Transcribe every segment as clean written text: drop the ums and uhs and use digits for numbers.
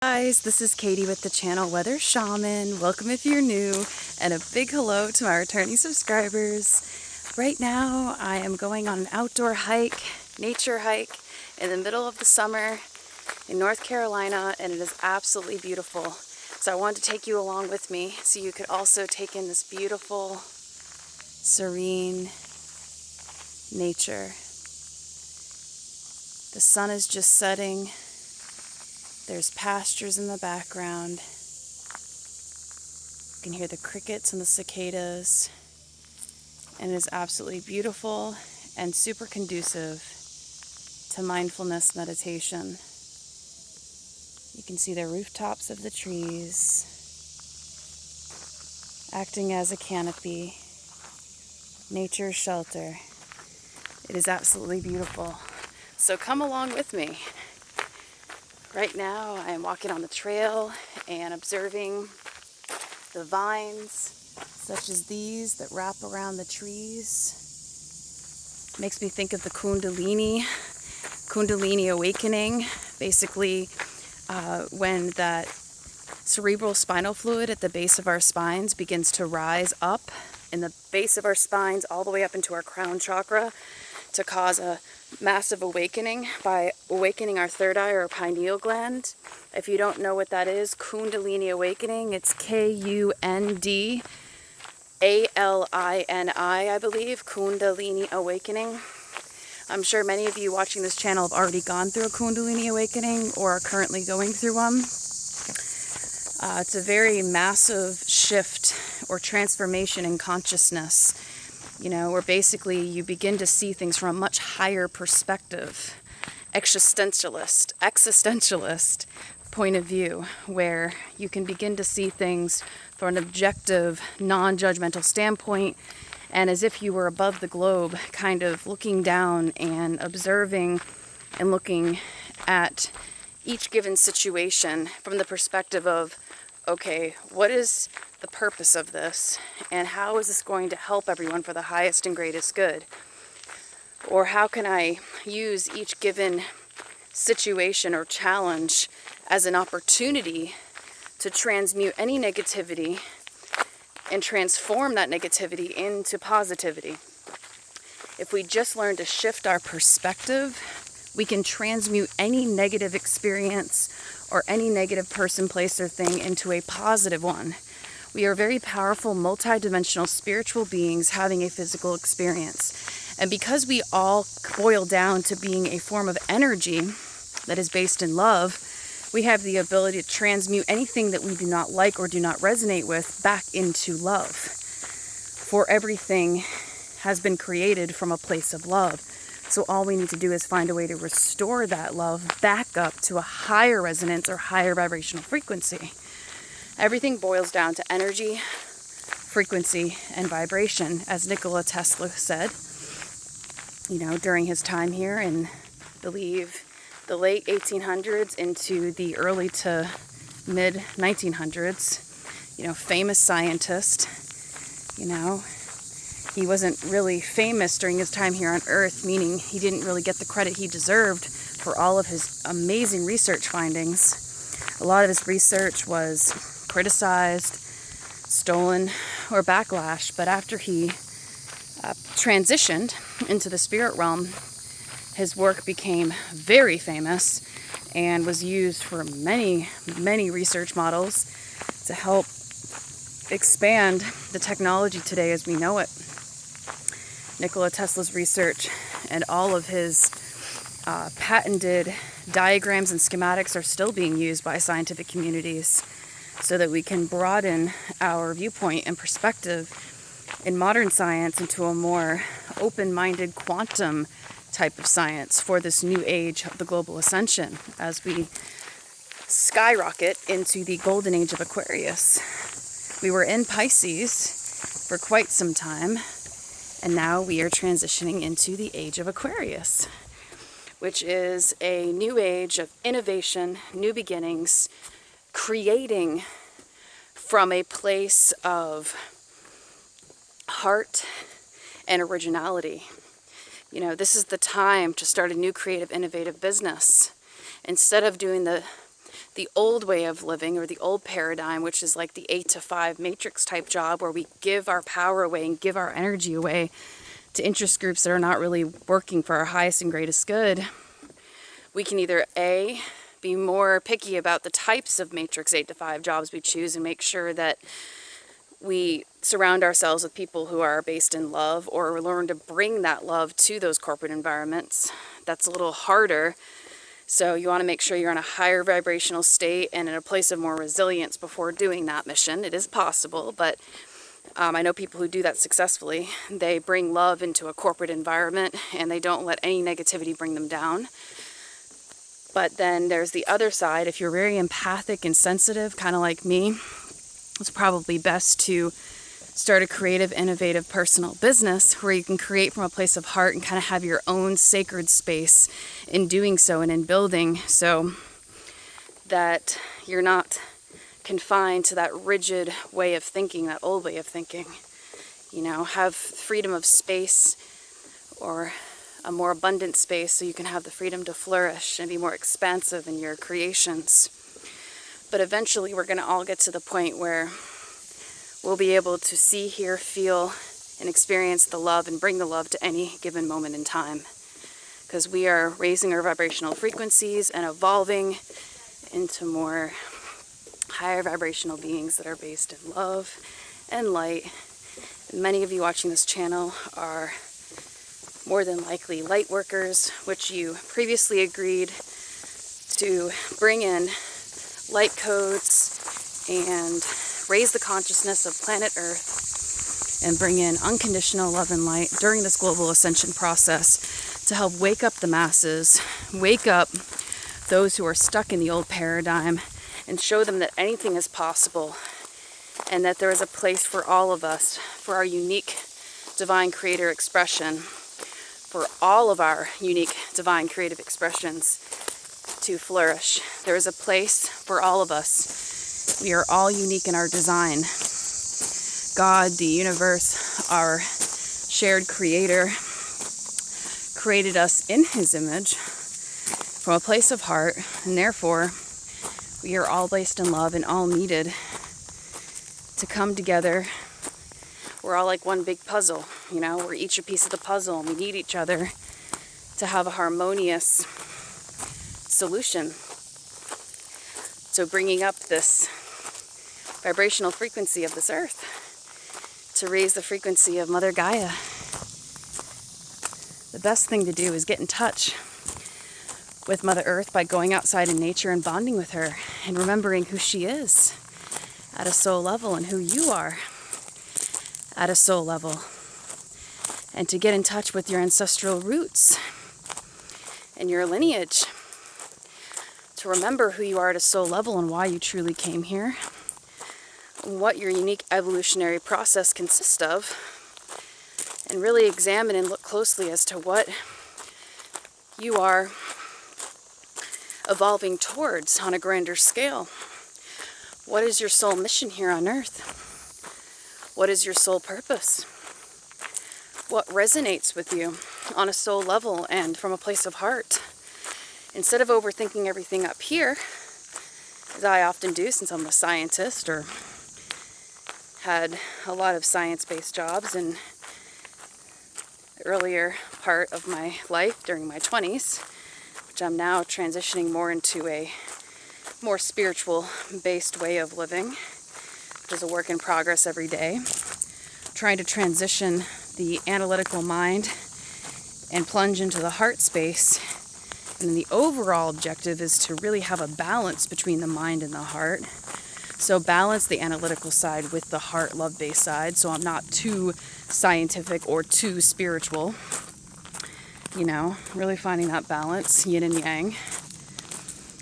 Guys, this is Katie with the channel Weather Shaman. Welcome if you're new, and a big hello to my returning subscribers. Right now I am going on an outdoor hike, nature hike, in the middle of the summer in North Carolina, and it is absolutely beautiful. So I wanted to take you along with me so you could also take in this beautiful, serene nature. The sun is just setting. There's pastures in the background. You can hear the crickets and the cicadas. And it is absolutely beautiful and super conducive to mindfulness meditation. You can see the rooftops of the trees acting as a canopy, nature's shelter. It is absolutely beautiful. So come along with me. Right now I am walking on the trail and observing the vines such as these that wrap around the trees. Makes me think of the Kundalini Awakening. Basically, when that cerebral spinal fluid at the base of our spines begins to rise up in the base of our spines all the way up into our crown chakra to cause a massive awakening by awakening our third eye or pineal gland. If you don't know what that is, Kundalini Awakening, it's Kundalini, I believe, Kundalini Awakening. I'm sure many of you watching this channel have already gone through a Kundalini Awakening or are currently going through one. It's a very massive shift or transformation in consciousness. Where basically you begin to see things from a much higher perspective, existentialist point of view, where you can begin to see things from an objective, non-judgmental standpoint, and as if you were above the globe, kind of looking down and observing and looking at each given situation from the perspective of, okay, what is the purpose of this, and how is this going to help everyone for the highest and greatest good? Or how can I use each given situation or challenge as an opportunity to transmute any negativity and transform that negativity into positivity? If we just learn to shift our perspective, we can transmute any negative experience or any negative person, place, or thing into a positive one. We are very powerful, multidimensional spiritual beings having a physical experience. And because we all boil down to being a form of energy that is based in love, we have the ability to transmute anything that we do not like or do not resonate with back into love. For everything has been created from a place of love. So all we need to do is find a way to restore that love back up to a higher resonance or higher vibrational frequency. Everything boils down to energy, frequency, and vibration, as Nikola Tesla said, during his time here in, I believe, the late 1800s into the early to mid 1900s. Famous scientist. He wasn't really famous during his time here on Earth, meaning he didn't really get the credit he deserved for all of his amazing research findings. A lot of his research was criticized, stolen, or backlash, but after he transitioned into the spirit realm, his work became very famous and was used for many, many research models to help expand the technology today as we know it. Nikola Tesla's research and all of his patented diagrams and schematics are still being used by scientific communities so that we can broaden our viewpoint and perspective in modern science into a more open-minded quantum type of science for this new age of the global ascension as we skyrocket into the golden age of Aquarius. We were in Pisces for quite some time, and now we are transitioning into the age of Aquarius, which is a new age of innovation, new beginnings, creating from a place of heart and originality. This is the time to start a new creative, innovative business. Instead of doing the the old way of living, or the old paradigm, which is like the 8 to 5 matrix type job, where we give our power away and give our energy away to interest groups that are not really working for our highest and greatest good, we can either A, be more picky about the types of matrix 8 to 5 jobs we choose and make sure that we surround ourselves with people who are based in love, or learn to bring that love to those corporate environments. That's a little harder. So you want to make sure you're in a higher vibrational state and in a place of more resilience before doing that mission. It is possible, but I know people who do that successfully. They bring love into a corporate environment and they don't let any negativity bring them down. But then there's the other side. If you're very empathic and sensitive, kind of like me, it's probably best to start a creative, innovative personal business where you can create from a place of heart and kind of have your own sacred space in doing so and in building, so that you're not confined to that rigid way of thinking, that old way of thinking. You know, have freedom of space, or a more abundant space, so you can have the freedom to flourish and be more expansive in your creations. But eventually we're going to all get to the point where we'll be able to see, hear, feel, and experience the love and bring the love to any given moment in time. Because we are raising our vibrational frequencies and evolving into more higher vibrational beings that are based in love and light. And many of you watching this channel are more than likely light workers, which you previously agreed to bring in light codes and raise the consciousness of planet Earth and bring in unconditional love and light during this global ascension process to help wake up the masses, wake up those who are stuck in the old paradigm, and show them that anything is possible and that there is a place for all of us, for our unique divine creator expression, for all of our unique divine creative expressions to flourish. There is a place for all of us. We are all unique in our design. God, the universe, our shared creator, created us in his image from a place of heart, and therefore we are all placed in love and all needed to come together. We're all like one big puzzle, you know, we're each a piece of the puzzle, and we need each other to have a harmonious solution. So bringing up this vibrational frequency of this earth to raise the frequency of Mother Gaia. The best thing to do is get in touch with Mother Earth by going outside in nature and bonding with her and remembering who she is at a soul level and who you are at a soul level, and to get in touch with your ancestral roots and your lineage, to remember who you are at a soul level and why you truly came here, and what your unique evolutionary process consists of, and really examine and look closely as to what you are evolving towards on a grander scale. What is your soul mission here on earth? What is your soul purpose? What resonates with you on a soul level and from a place of heart? Instead of overthinking everything up here, as I often do since I'm a scientist or had a lot of science-based jobs in the earlier part of my life during my 20s, which I'm now transitioning more into a more spiritual-based way of living, which is a work in progress every day, trying to transition the analytical mind and plunge into the heart space. And the overall objective is to really have a balance between the mind and the heart. So balance the analytical side with the heart love-based side, so I'm not too scientific or too spiritual. You know, really finding that balance, yin and yang.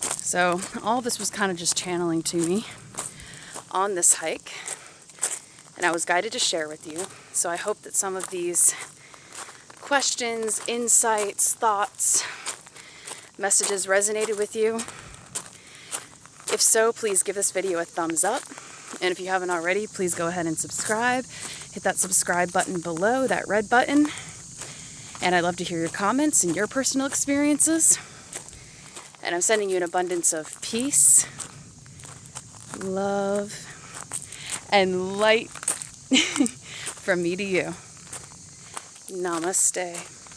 So all this was kind of just channeling to me on this hike, and I was guided to share with you. So I hope that some of these questions, insights, thoughts, messages resonated with you. If so, please give this video a thumbs up. And if you haven't already, please go ahead and subscribe. Hit that subscribe button below, that red button. And I'd love to hear your comments and your personal experiences. And I'm sending you an abundance of peace, love, and light from me to you. Namaste.